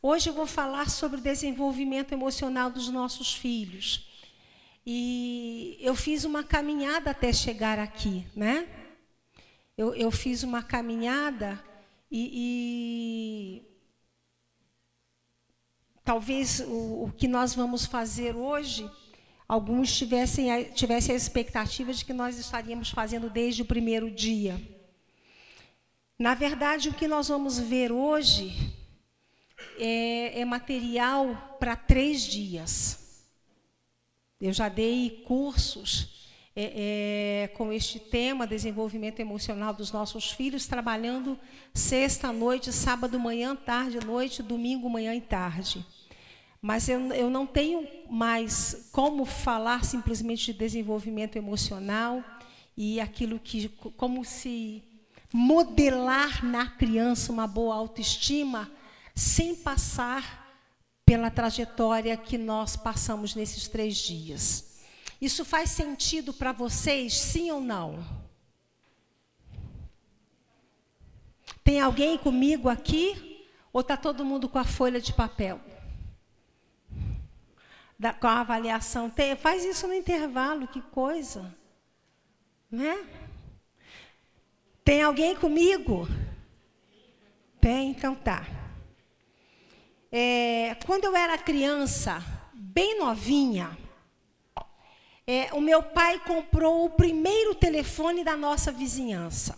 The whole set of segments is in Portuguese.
Hoje eu vou falar sobre o desenvolvimento emocional dos nossos filhos. E eu fiz uma caminhada até chegar aqui, né? Eu fiz uma caminhada e talvez o que nós vamos fazer hoje, alguns tivessem a expectativa de que nós estaríamos fazendo desde o primeiro dia. Na verdade, o que nós vamos ver hoje é material para 3 dias. Eu já dei cursos com este tema, desenvolvimento emocional dos nossos filhos, trabalhando sexta, noite, sábado, manhã, tarde, noite, domingo, manhã e tarde. Mas eu não tenho mais como falar simplesmente de desenvolvimento emocional e aquilo que, como se modelar na criança uma boa autoestima, sem passar pela trajetória que nós passamos nesses 3 dias. Isso faz sentido para vocês, sim ou não? Tem alguém comigo aqui? Ou está todo mundo com a folha de papel? Com a avaliação? Faz isso no intervalo, que coisa. Né? Tem alguém comigo? Tem, então tá. Quando eu era criança, bem novinha, o meu pai comprou o primeiro telefone da nossa vizinhança.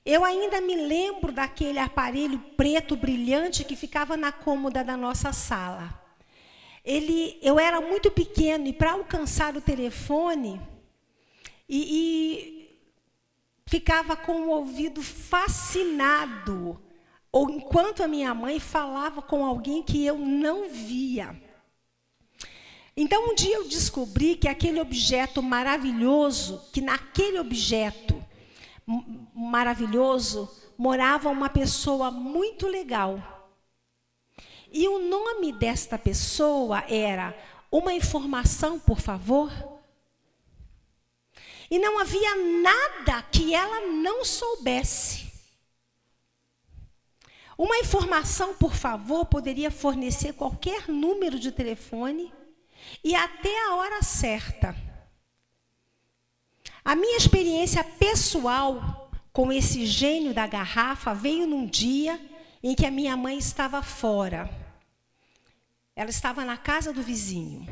Eu ainda me lembro daquele aparelho preto brilhante que ficava na cômoda da nossa sala. Eu era muito pequeno e para alcançar o telefone, ficava com o ouvido fascinado, ou enquanto a minha mãe falava com alguém que eu não via. Então, um dia eu descobri que aquele objeto maravilhoso, que naquele objeto maravilhoso morava uma pessoa muito legal. E o nome desta pessoa era Uma Informação, por favor. E não havia nada que ela não soubesse. Uma informação, por favor, poderia fornecer qualquer número de telefone e até a hora certa. A minha experiência pessoal com esse gênio da garrafa veio num dia em que a minha mãe estava fora. Ela estava na casa do vizinho.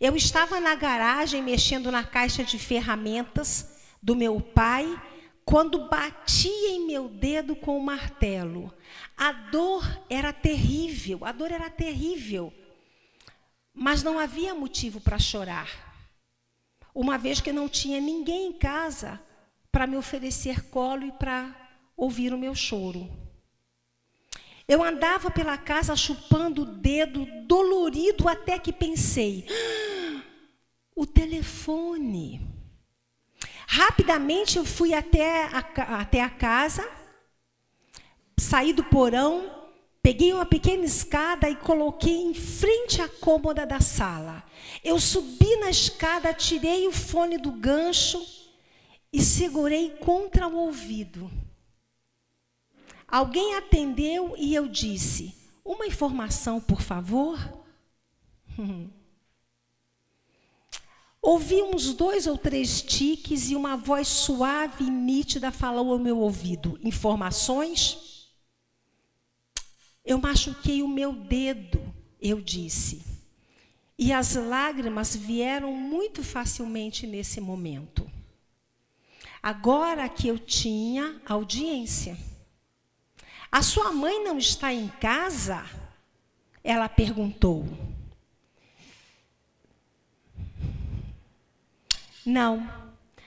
Eu estava na garagem mexendo na caixa de ferramentas do meu pai, quando bati em meu dedo com o martelo. A dor era terrível, mas não havia motivo para chorar, uma vez que não tinha ninguém em casa para me oferecer colo e para ouvir o meu choro. Eu andava pela casa chupando o dedo, dolorido, até que pensei, o telefone. Rapidamente eu fui até a casa, saí do porão, peguei uma pequena escada e coloquei em frente à cômoda da sala. Eu subi na escada, tirei o fone do gancho e segurei contra o ouvido. Alguém atendeu e eu disse, uma informação, por favor? Ouvi uns 2 ou 3 tiques e uma voz suave e nítida falou ao meu ouvido, informações? Eu machuquei o meu dedo, eu disse. E as lágrimas vieram muito facilmente nesse momento. Agora que eu tinha audiência. A sua mãe não está em casa? Ela perguntou.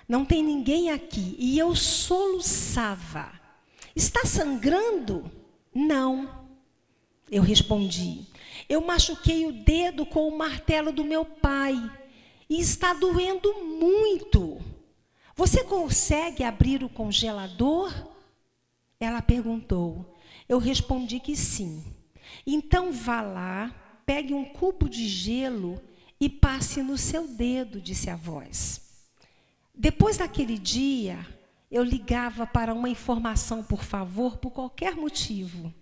Não tem ninguém aqui. E eu soluçava. Está sangrando? Não. Eu respondi. Eu machuquei o dedo com o martelo do meu pai. E está doendo muito. Você consegue abrir o congelador? Ela perguntou. Eu respondi que sim. Então vá lá, pegue um cubo de gelo e passe no seu dedo, disse a voz. Depois daquele dia, eu ligava para uma informação, por favor, por qualquer motivo.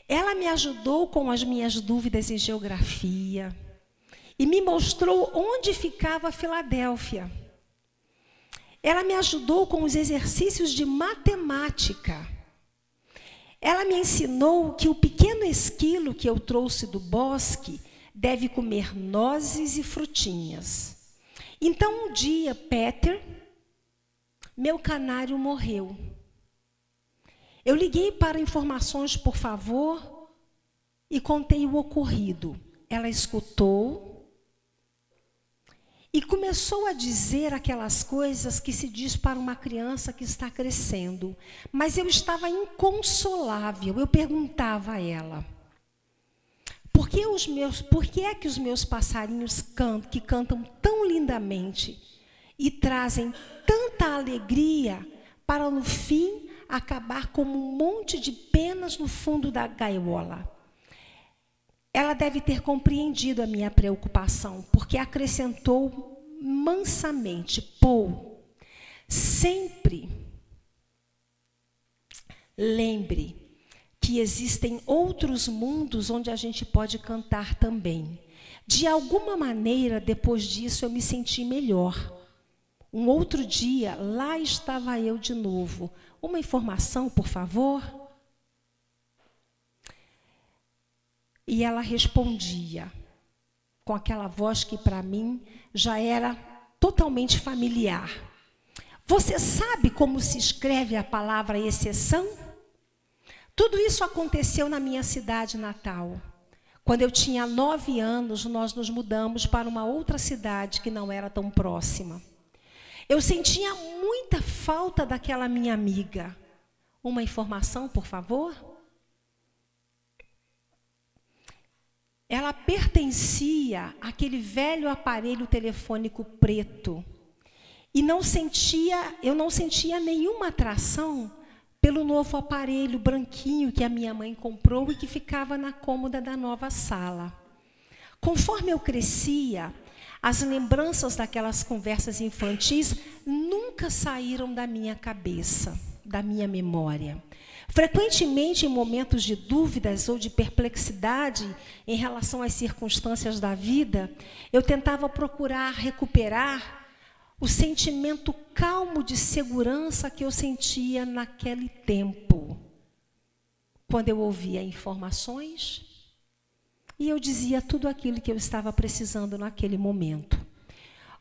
Ela me ajudou com as minhas dúvidas em geografia e me mostrou onde ficava Filadélfia. Ela me ajudou com os exercícios de matemática. Ela me ensinou que o pequeno esquilo que eu trouxe do bosque deve comer nozes e frutinhas. Então, um dia, Peter, meu canário, morreu. Eu liguei para informações, por favor, e contei o ocorrido. Ela escutou e começou a dizer aquelas coisas que se diz para uma criança que está crescendo. Mas eu estava inconsolável. Eu perguntava a ela: por que é que os meus passarinhos que cantam tão lindamente e trazem tanta alegria para, no fim, acabar como um monte de penas no fundo da gaiola? Ela deve ter compreendido a minha preocupação, porque acrescentou mansamente: Paul, sempre lembre que existem outros mundos onde a gente pode cantar também. De alguma maneira, depois disso, eu me senti melhor. Um outro dia, lá estava eu de novo. Uma informação, por favor? E ela respondia com aquela voz que para mim já era totalmente familiar. Você sabe como se escreve a palavra exceção? Tudo isso aconteceu na minha cidade natal. Quando eu tinha 9 anos, nós nos mudamos para uma outra cidade que não era tão próxima. Eu sentia muita falta daquela minha amiga. Uma informação, por favor? Ela pertencia àquele velho aparelho telefônico preto. E eu não sentia nenhuma atração pelo novo aparelho branquinho que a minha mãe comprou e que ficava na cômoda da nova sala. Conforme eu crescia, as lembranças daquelas conversas infantis nunca saíram da minha cabeça, da minha memória. Frequentemente, em momentos de dúvidas ou de perplexidade em relação às circunstâncias da vida, eu tentava procurar recuperar o sentimento calmo de segurança que eu sentia naquele tempo, quando eu ouvia informações e eu dizia tudo aquilo que eu estava precisando naquele momento.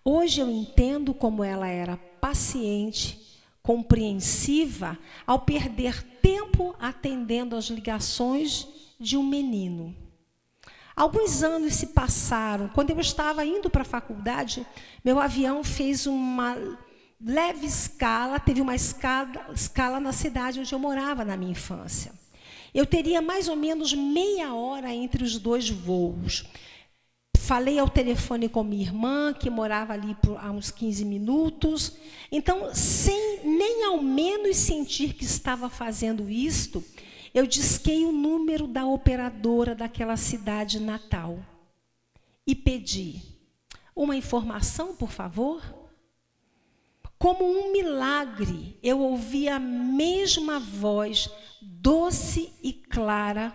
Hoje eu entendo como ela era paciente, compreensiva, ao perder tempo atendendo às ligações de um menino. Alguns anos se passaram. Quando eu estava indo para a faculdade, meu avião fez uma leve escala, teve uma escala na cidade onde eu morava na minha infância. Eu teria mais ou menos meia hora entre os dois voos. Falei ao telefone com minha irmã, que morava ali há uns 15 minutos. Então, sem nem ao menos sentir que estava fazendo isto, eu disquei o número da operadora daquela cidade natal e pedi: uma informação, por favor? Como um milagre, eu ouvi a mesma voz, doce e clara,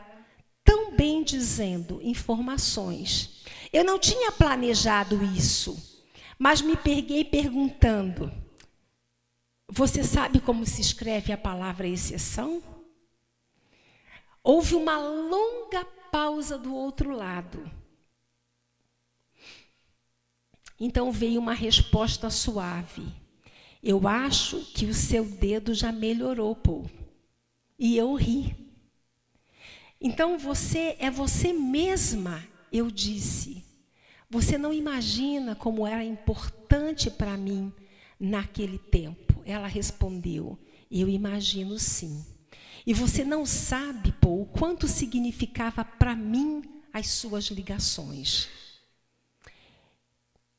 tão bem dizendo: informações. Eu não tinha planejado isso, mas me peguei perguntando: você sabe como se escreve a palavra exceção? Houve uma longa pausa do outro lado. Então veio uma resposta suave: eu acho que o seu dedo já melhorou, Paul. E eu ri. Então você é você mesma, eu disse. Você não imagina como era importante para mim naquele tempo. Ela respondeu: eu imagino sim. E você não sabe, Paul, o quanto significava para mim as suas ligações.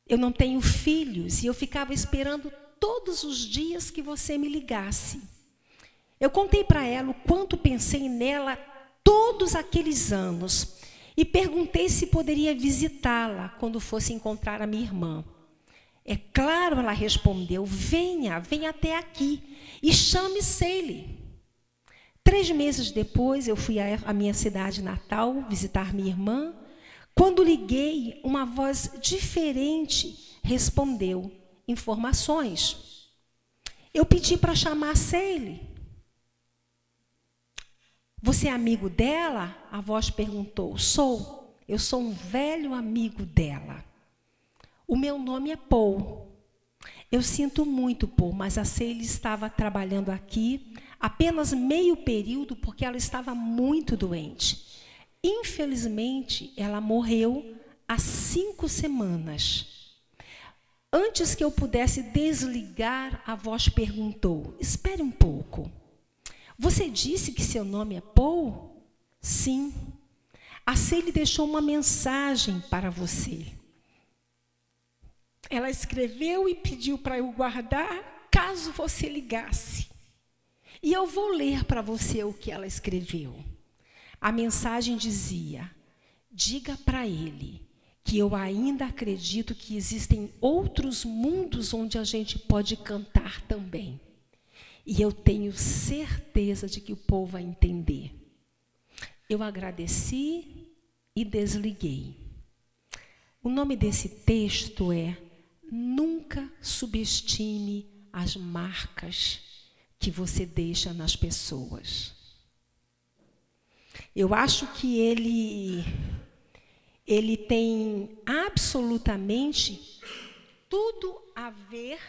Eu não tenho filhos e eu ficava esperando todos os dias que você me ligasse. Eu contei para ela o quanto pensei nela todos aqueles anos e perguntei se poderia visitá-la quando fosse encontrar a minha irmã. É claro, ela respondeu: venha até aqui e chame Sally. 3 meses depois, eu fui à minha cidade natal visitar minha irmã. Quando liguei, uma voz diferente respondeu: informações. Eu pedi para chamar a Ceile. Você é amigo dela? A voz perguntou. Sou. Eu sou um velho amigo dela. O meu nome é Paul. Eu sinto muito, Paul, mas a Ceile estava trabalhando aqui apenas meio período porque ela estava muito doente. Infelizmente, ela morreu há 5 semanas. Antes que eu pudesse desligar, a voz perguntou: espere um pouco. Você disse que seu nome é Paul? Sim. A Ceile deixou uma mensagem para você. Ela escreveu e pediu para eu guardar caso você ligasse. E eu vou ler para você o que ela escreveu. A mensagem dizia: diga para ele que eu ainda acredito que existem outros mundos onde a gente pode cantar também. E eu tenho certeza de que o povo vai entender. Eu agradeci e desliguei. O nome desse texto é: nunca subestime as marcas que você deixa nas pessoas. Eu acho que ele tem absolutamente tudo a ver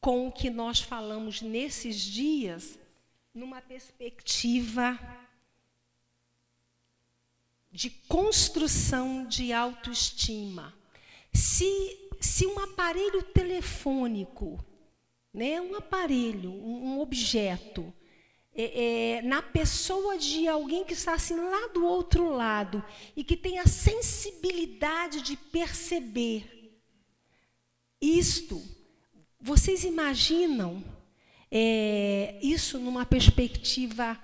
com o que nós falamos nesses dias, numa perspectiva de construção de autoestima. Se um aparelho telefônico, né, um aparelho, um objeto, na pessoa de alguém que está assim lá do outro lado e que tem a sensibilidade de perceber isto, vocês imaginam isso numa perspectiva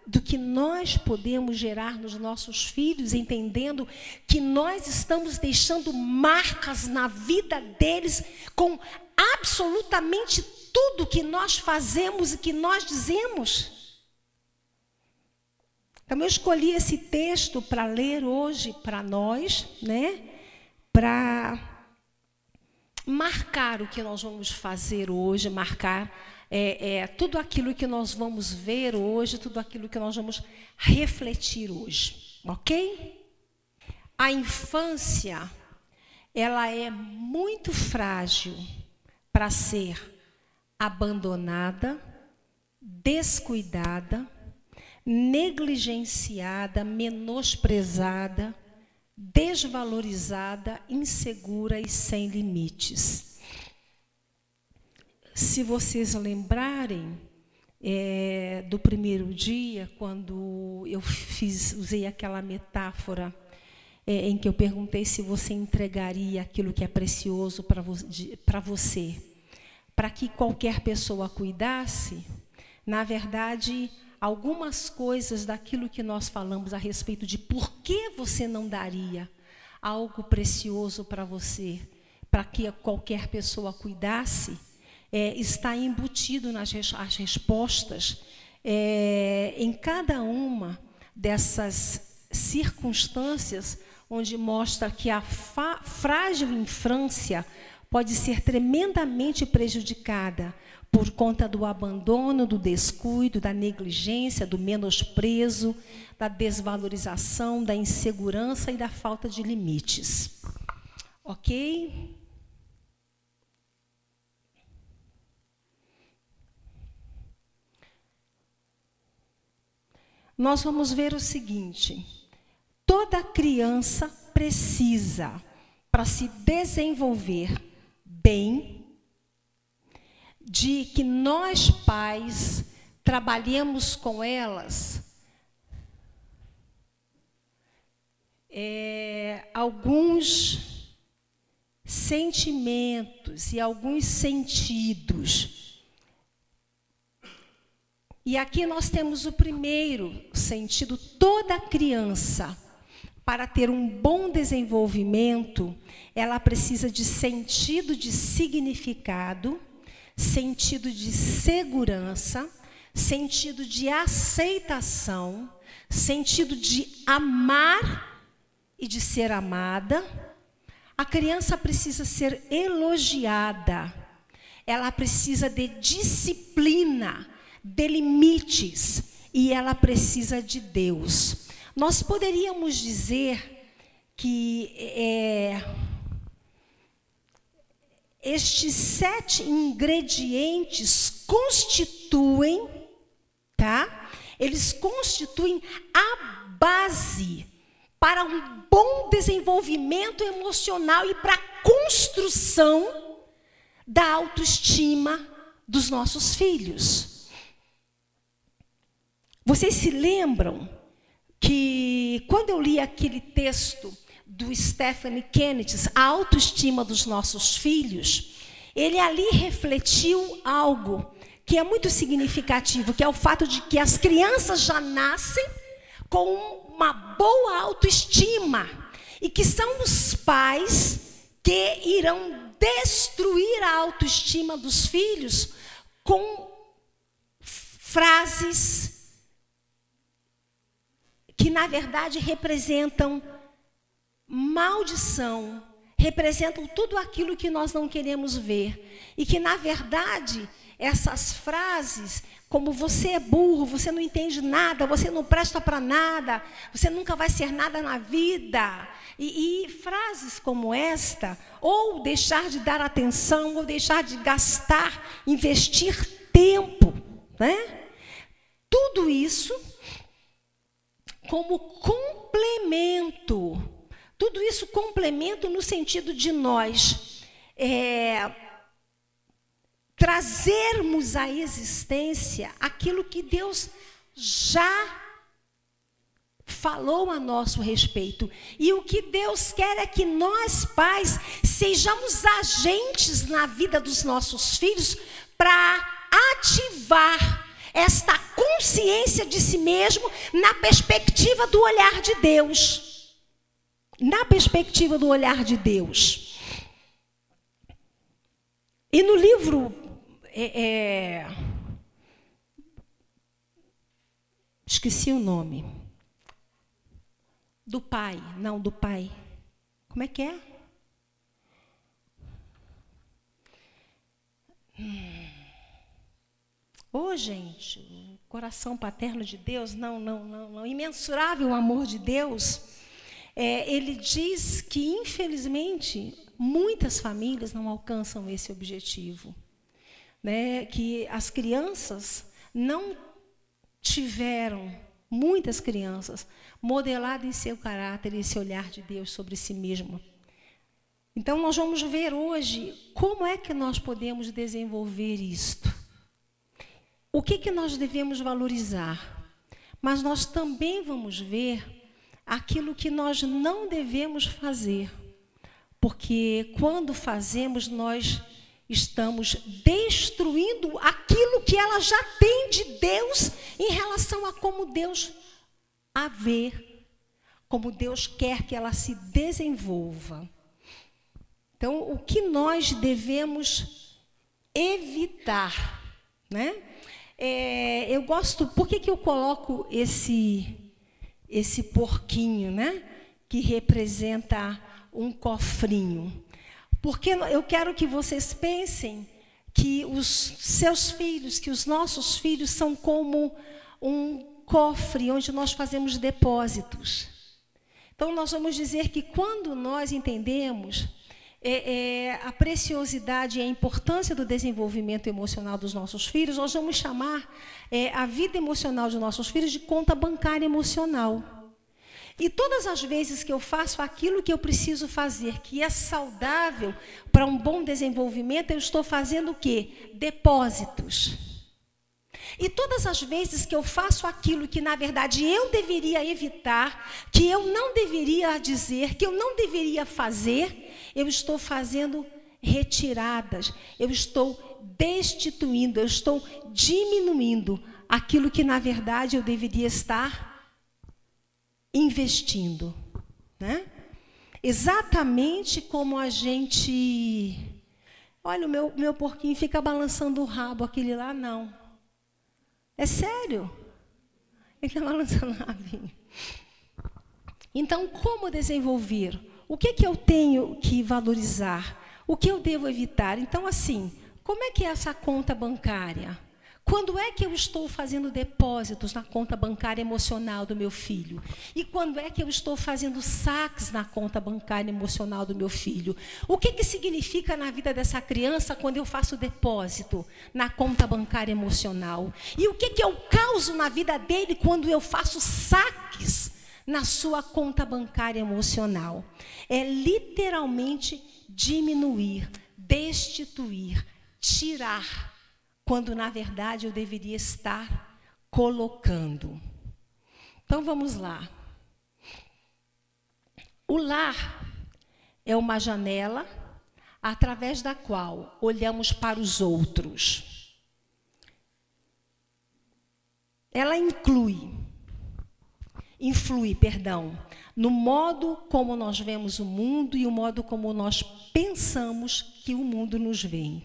do que nós podemos gerar nos nossos filhos, entendendo que nós estamos deixando marcas na vida deles com absolutamente tudo que nós fazemos e que nós dizemos? Então, eu escolhi esse texto para ler hoje para nós, né? Para marcar o que nós vamos fazer hoje, marcar tudo aquilo que nós vamos ver hoje, tudo aquilo que nós vamos refletir hoje, ok? A infância, ela é muito frágil para ser abandonada, descuidada, negligenciada, menosprezada, desvalorizada, insegura e sem limites. Se vocês lembrarem do primeiro dia, quando eu usei aquela metáfora em que eu perguntei se você entregaria aquilo que é precioso para você, para que qualquer pessoa cuidasse, na verdade, algumas coisas daquilo que nós falamos a respeito de por que você não daria algo precioso para você, para que qualquer pessoa cuidasse, está embutido nas respostas em cada uma dessas circunstâncias, onde mostra que a frágil infância pode ser tremendamente prejudicada por conta do abandono, do descuido, da negligência, do menosprezo, da desvalorização, da insegurança e da falta de limites. Ok? Nós vamos ver o seguinte: toda criança precisa, para se desenvolver bem, de que nós pais trabalhemos com elas alguns sentimentos e alguns sentidos. E aqui nós temos o primeiro sentido: toda criança, para ter um bom desenvolvimento, ela precisa de sentido de significado, sentido de segurança, sentido de aceitação, sentido de amar e de ser amada. A criança precisa ser elogiada, ela precisa de disciplina, de limites, e ela precisa de Deus. Nós poderíamos dizer que estes 7 ingredientes constituem, tá? Eles constituem a base para um bom desenvolvimento emocional e para a construção da autoestima dos nossos filhos. Vocês se lembram que quando eu li aquele texto do Stephen Kennedy, A Autoestima dos Nossos Filhos, ele ali refletiu algo que é muito significativo, que é o fato de que as crianças já nascem com uma boa autoestima e que são os pais que irão destruir a autoestima dos filhos com frases que, na verdade, representam maldição, representam tudo aquilo que nós não queremos ver. E que, na verdade, essas frases, como você é burro, você não entende nada, você não presta para nada, você nunca vai ser nada na vida. E frases como esta, ou deixar de dar atenção, ou deixar de gastar, investir tempo, né? Tudo isso como complemento. Tudo isso complemento no sentido de nós trazermos à existência aquilo que Deus já falou a nosso respeito. E o que Deus quer é que nós, pais, sejamos agentes na vida dos nossos filhos para ativar esta consciência de si mesmo na perspectiva do olhar de Deus. Na perspectiva do olhar de Deus. E no livro esqueci o nome. Do pai. Como é que é? Gente, o coração paterno de Deus, não. Imensurável o amor de Deus. Ele diz que, infelizmente, muitas famílias não alcançam esse objetivo. Né? Que as crianças não tiveram, muitas crianças, modelado em seu caráter esse olhar de Deus sobre si mesmo. Então, nós vamos ver hoje como é que nós podemos desenvolver isto. O que nós devemos valorizar? Mas nós também vamos ver aquilo que nós não devemos fazer. Porque quando fazemos, nós estamos destruindo aquilo que ela já tem de Deus em relação a como Deus a vê, como Deus quer que ela se desenvolva. Então, o que nós devemos evitar, né? Eu gosto, por que eu coloco esse porquinho, né? Que representa um cofrinho? Porque eu quero que vocês pensem que os seus filhos, que os nossos filhos são como um cofre onde nós fazemos depósitos. Então, nós vamos dizer que quando nós entendemos a preciosidade e a importância do desenvolvimento emocional dos nossos filhos, nós vamos chamar a vida emocional de nossos filhos de conta bancária emocional. E todas as vezes que eu faço aquilo que eu preciso fazer, que é saudável para um bom desenvolvimento, eu estou fazendo o quê? Depósitos. E todas as vezes que eu faço aquilo que, na verdade, eu deveria evitar, que eu não deveria dizer, que eu não deveria fazer, eu estou fazendo retiradas, eu estou destituindo, eu estou diminuindo aquilo que, na verdade, eu deveria estar investindo, né? Exatamente como a gente... Olha, o meu porquinho fica balançando o rabo, aquele lá não. É sério. Ele está balançando a navinha. Então, como desenvolver? O que eu tenho que valorizar? O que eu devo evitar? Então, assim, como é que é essa conta bancária? Quando é que eu estou fazendo depósitos na conta bancária emocional do meu filho? E quando é que eu estou fazendo saques na conta bancária emocional do meu filho? O que significa na vida dessa criança quando eu faço depósito na conta bancária emocional? E o que eu causo na vida dele quando eu faço saques na sua conta bancária emocional? É literalmente diminuir, destituir, tirar, quando, na verdade, eu deveria estar colocando. Então, vamos lá. O lar é uma janela através da qual olhamos para os outros. Ela influi, no modo como nós vemos o mundo e o modo como nós pensamos que o mundo nos vê.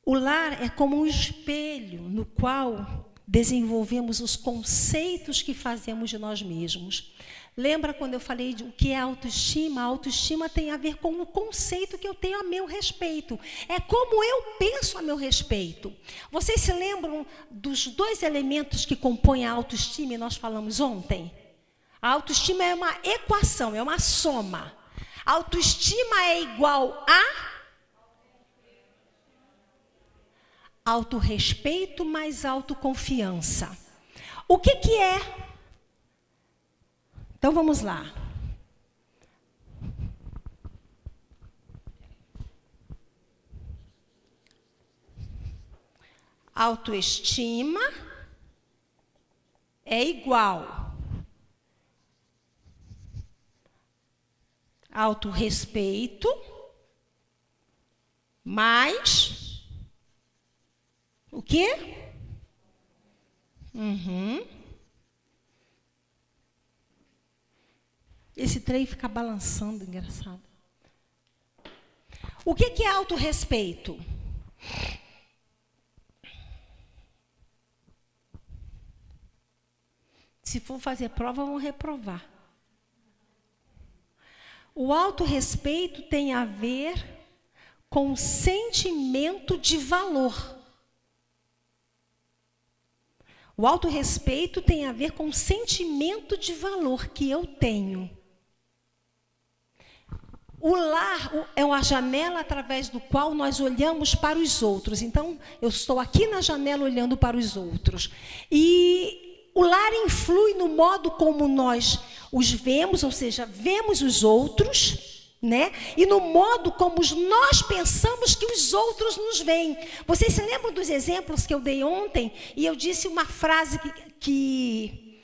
O lar é como um espelho no qual desenvolvemos os conceitos que fazemos de nós mesmos. Lembra quando eu falei de o que é autoestima? A autoestima tem a ver com o conceito que eu tenho a meu respeito. É como eu penso a meu respeito. Vocês se lembram dos 2 elementos que compõem a autoestima e nós falamos ontem? A autoestima é uma equação, é uma soma. A autoestima é igual a autorrespeito mais autoconfiança. O que é? Então, vamos lá. Autoestima é igual autorrespeito mais o quê? Esse trem fica balançando, engraçado. O que é autorrespeito? Se for fazer prova, vão reprovar. O autorrespeito tem a ver com sentimento de valor. O autorrespeito tem a ver com o sentimento de valor que eu tenho. O lar é uma janela através do qual nós olhamos para os outros. Então, eu estou aqui na janela olhando para os outros. E o lar influi no modo como nós os vemos, ou seja, vemos os outros, né? E no modo como nós pensamos que os outros nos veem. Vocês se lembram dos exemplos que eu dei ontem? E eu disse uma frase que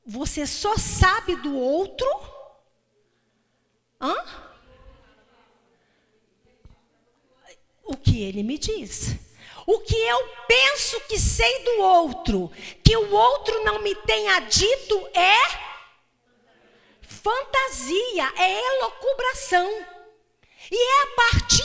você só sabe do outro... o que ele me diz. O que eu penso que sei do outro, que o outro não me tenha dito, é fantasia, é elucubração. E é a partir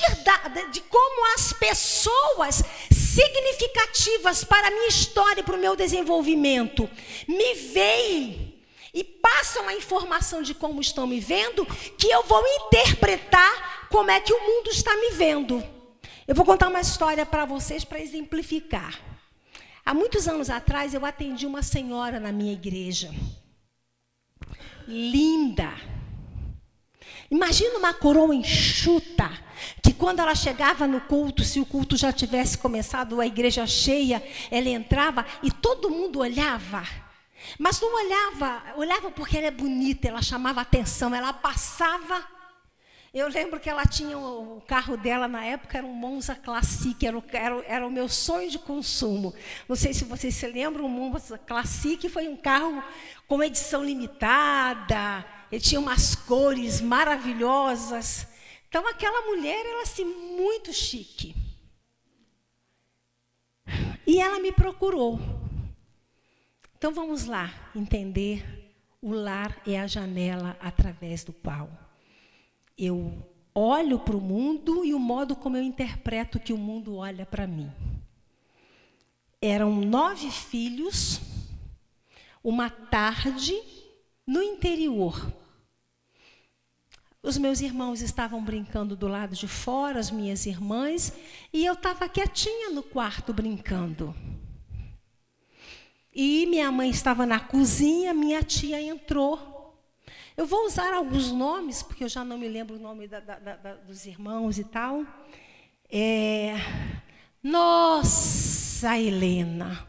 de como as pessoas significativas para a minha história, para o meu desenvolvimento, me veem e passam a informação de como estão me vendo, que eu vou interpretar como é que o mundo está me vendo. Eu vou contar uma história para vocês para exemplificar. Há muitos anos atrás, eu atendi uma senhora na minha igreja. Linda. Imagina uma coroa enxuta, que quando ela chegava no culto, se o culto já tivesse começado, a igreja cheia, ela entrava e todo mundo olhava. Mas não olhava porque ela é bonita, ela chamava atenção, ela passava. Eu lembro que ela tinha o carro dela na época, era um Monza Classic, era o meu sonho de consumo. Não sei se vocês se lembram, o Monza Classic foi um carro com edição limitada, ele tinha umas cores maravilhosas. Então, aquela mulher era assim, muito chique. E ela me procurou. Então, vamos lá entender. O lar é a janela através do qual eu olho para o mundo e o modo como eu interpreto que o mundo olha para mim. Eram 9 filhos, uma tarde no interior. Os meus irmãos estavam brincando do lado de fora, as minhas irmãs, e eu estava quietinha no quarto brincando. E minha mãe estava na cozinha, minha tia entrou. Eu vou usar alguns nomes, porque eu já não me lembro o nome dos irmãos e tal. Nossa, Helena,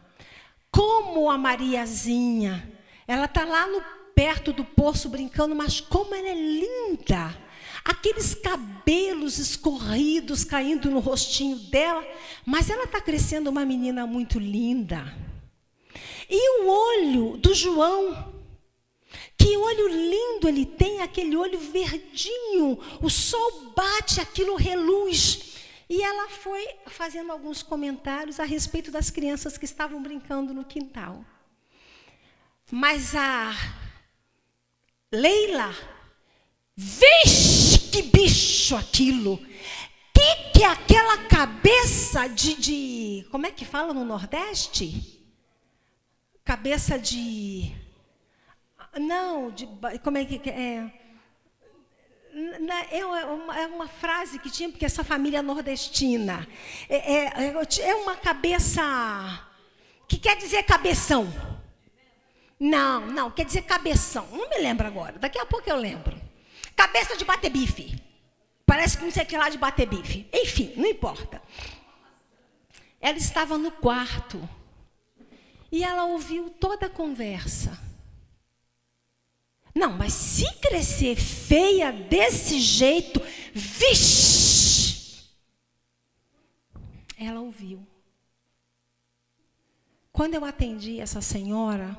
como a Mariazinha, ela está lá perto do poço brincando, mas como ela é linda. Aqueles cabelos escorridos caindo no rostinho dela, mas ela está crescendo uma menina muito linda. E o olho do João, que olho lindo ele tem, aquele olho verdinho, o sol bate, aquilo reluz. E ela foi fazendo alguns comentários a respeito das crianças que estavam brincando no quintal. Mas a Leila, vixe, que bicho aquilo! Que é aquela cabeça de... Como é que fala no Nordeste? Cabeça de... Não, como é que é? É uma frase que tinha, porque essa família nordestina. É uma cabeça... que quer dizer cabeção. Não, quer dizer cabeção. Não me lembro agora, daqui a pouco eu lembro. Cabeça de bater bife. Parece que não sei o que lá de bater bife. Enfim, não importa. Ela estava no quarto. E ela ouviu toda a conversa. Não, mas se crescer feia desse jeito, vixe! Ela ouviu. Quando eu atendi essa senhora,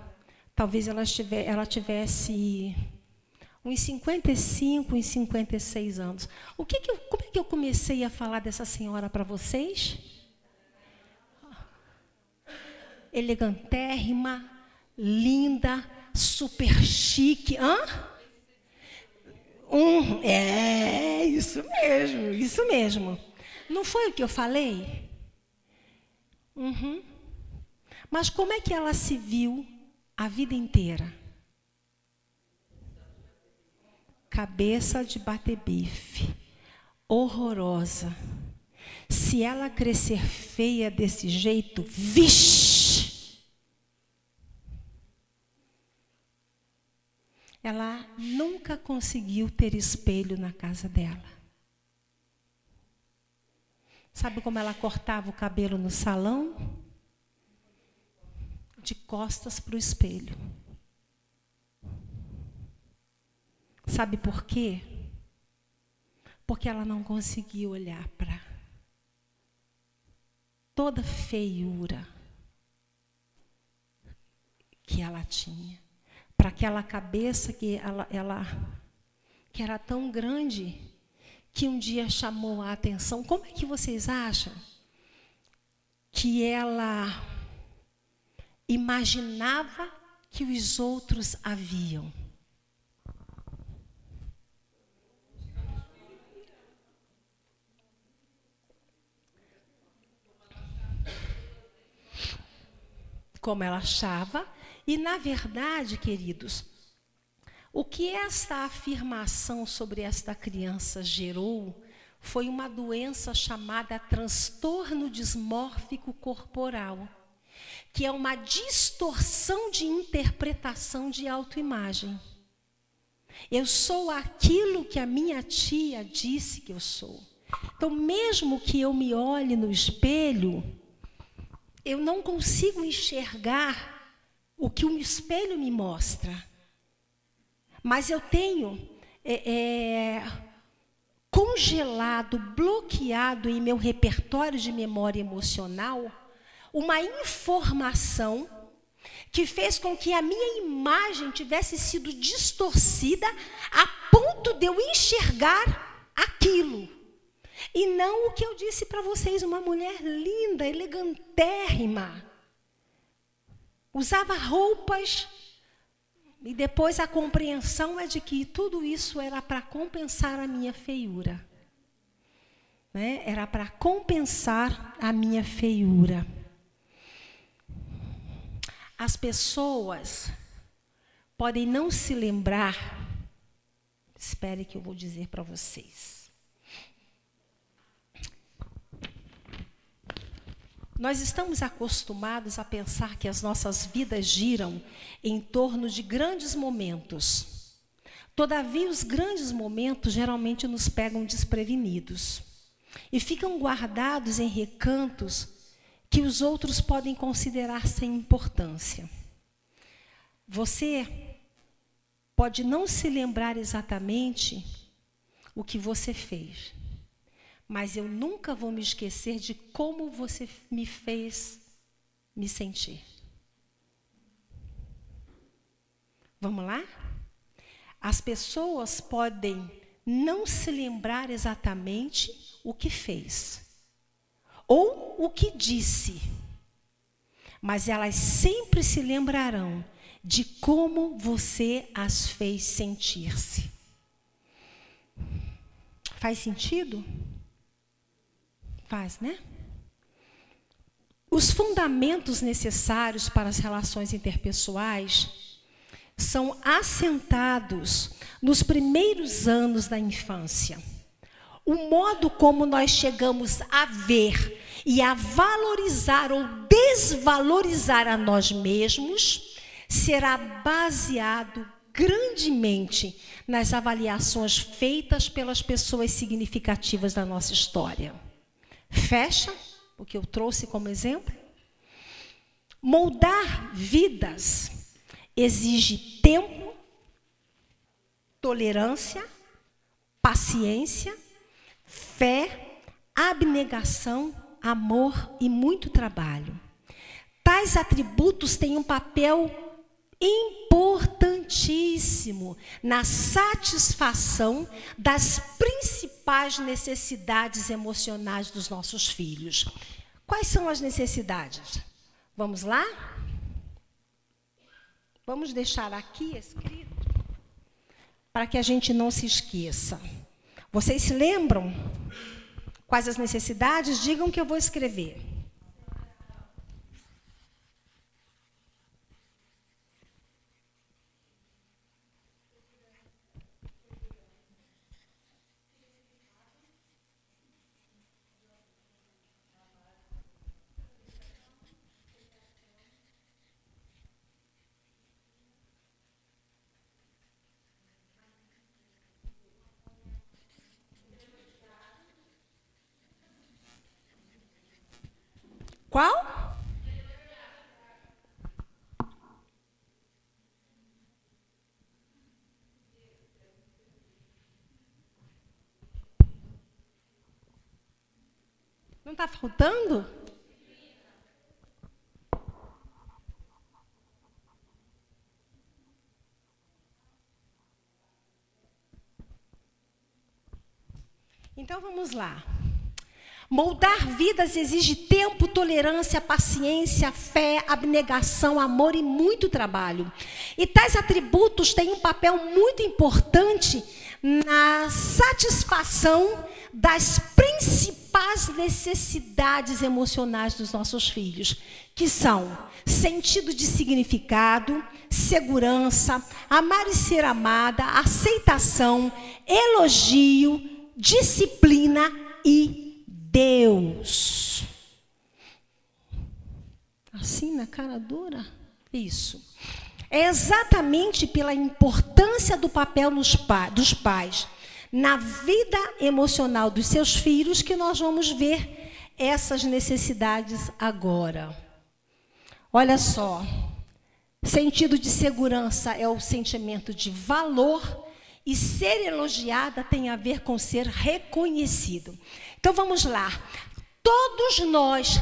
talvez ela tivesse uns 55, uns 56 anos. Como é que eu comecei a falar dessa senhora para vocês? Elegantérrima, linda, super chique. Isso mesmo. Não foi o que eu falei? Mas como é que ela se viu a vida inteira? Cabeça de bater bife, horrorosa. Se ela crescer feia desse jeito, vixe! Ela nunca conseguiu ter espelho na casa dela. Sabe como ela cortava o cabelo no salão? De costas para o espelho. Sabe por quê? Porque ela não conseguia olhar para toda a feiura que ela tinha. Para aquela cabeça que que era tão grande, que um dia chamou a atenção. Como é que vocês acham que ela imaginava que os outros a viam? Como ela achava. E, na verdade, queridos, o que esta afirmação sobre esta criança gerou foi uma doença chamada transtorno dismórfico corporal, que é uma distorção de interpretação de autoimagem. Eu sou aquilo que a minha tia disse que eu sou. Então, mesmo que eu me olhe no espelho, eu não consigo enxergar o que o espelho me mostra. Mas eu tenho congelado, bloqueado em meu repertório de memória emocional uma informação que fez com que a minha imagem tivesse sido distorcida a ponto de eu enxergar aquilo. E não o que eu disse para vocês, uma mulher linda, elegantérrima. Usava roupas, e depois a compreensão é de que tudo isso era para compensar a minha feiura. Né? Era para compensar a minha feiura. As pessoas podem não se lembrar, espere que eu vou dizer para vocês. Nós estamos acostumados a pensar que as nossas vidas giram em torno de grandes momentos. Todavia, os grandes momentos geralmente nos pegam desprevenidos e ficam guardados em recantos que os outros podem considerar sem importância. Você pode não se lembrar exatamente o que você fez, mas eu nunca vou me esquecer de como você me fez me sentir. Vamos lá? As pessoas podem não se lembrar exatamente o que fez ou o que disse, mas elas sempre se lembrarão de como você as fez sentir-se. Faz sentido? Faz, né? Os fundamentos necessários para as relações interpessoais são assentados nos primeiros anos da infância. O modo como nós chegamos a ver e a valorizar ou desvalorizar a nós mesmos será baseado grandemente nas avaliações feitas pelas pessoas significativas da nossa história. Fecha o que eu trouxe como exemplo. Moldar vidas exige tempo, tolerância, paciência, fé, abnegação, amor e muito trabalho. Tais atributos têm um papel importantíssimo na satisfação das principais necessidades emocionais dos nossos filhos. Quais são as necessidades? Vamos lá? Vamos deixar aqui escrito para que a gente não se esqueça. Vocês se lembram quais as necessidades? Digam que eu vou escrever. Qual? Não está faltando? Então vamos lá. Moldar vidas exige tempo, tolerância, paciência, fé, abnegação, amor e muito trabalho. E tais atributos têm um papel muito importante na satisfação das principais necessidades emocionais dos nossos filhos, que são sentido de significado, segurança, amar e ser amada, aceitação, elogio, disciplina e Deus. Assim, na cara dura? Isso. É exatamente pela importância do papel dos pais na vida emocional dos seus filhos que nós vamos ver essas necessidades agora. Olha só. Sentido de segurança é o sentimento de valor e ser elogiada tem a ver com ser reconhecido. Então vamos lá. Todos nós,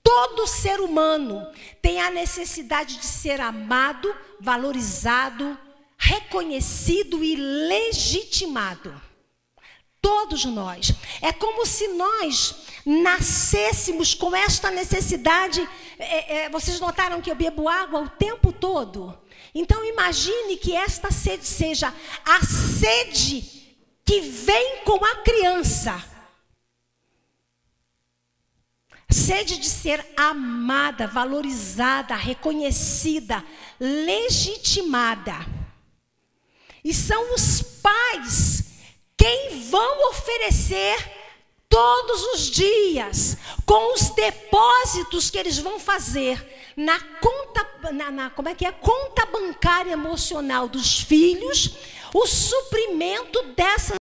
todo ser humano tem a necessidade de ser amado, valorizado, reconhecido e legitimado. Todos nós. É como se nós nascêssemos com esta necessidade. Vocês notaram que eu bebo água o tempo todo? Então imagine que esta sede seja a sede que vem com a criança. sede de ser amada, valorizada, reconhecida, legitimada. E são os pais quem vão oferecer todos os dias, com os depósitos que eles vão fazer na conta, conta bancária emocional dos filhos, o suprimento dessas